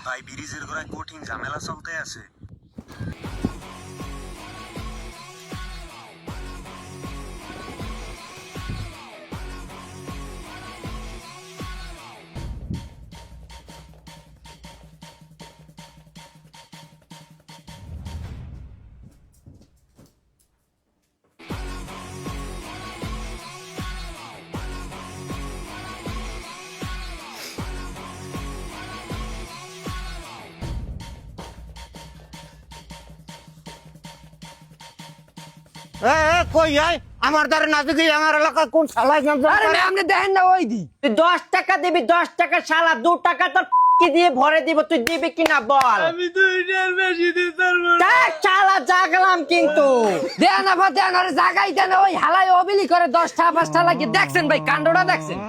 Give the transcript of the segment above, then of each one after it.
ভাই ব্রিজের গোড়ায় কঠিন ঝামেলা চলতে আছে। কই আয় আমার দ্বারা না দেখি আমার এলাকা কোন শালাই আপনি দেখেন না ওই দি তুই 10 টাকা দিবি, 10 টাকা শালা 2 টাকা তোর কি দিয়ে ভরে দিব, তুই দিবি কিনা বল। আমি 2টার বেশি দিতে পারবো না। দেখ শালা জাগলাম কিন্তু। দেন আবার দেন আরে জাগাই দেন ওই হালাই অবিলি করে 10টা 5টা লাগে দেখছেন ভাই কাণ্ডটা দেখছেন।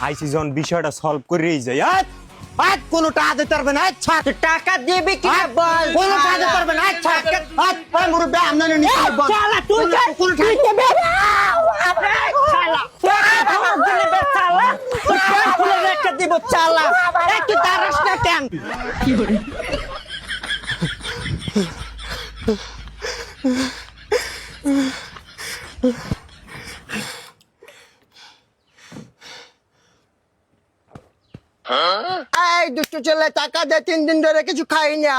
আইসি যখন বিষয়টা সলভ করেই যাই আজ কোনো টাকা দিতে পারবে না আচ্ছা তুই টাকা দিবি কিনা বল। কোনো টাকা দিতে পারবে না আচ্ছা আজ মুরব্বি আপনার নিতে বল শালা তুই কোনো তুই দিবি না। শালা তুই দিবি শালা, তুই খুলে রেখে দিব শালা। একটু দাঁড়াস না কেন? এই দুষ্টু ছেলে টাকা দে 3 দিন ধরে কিছু খাই না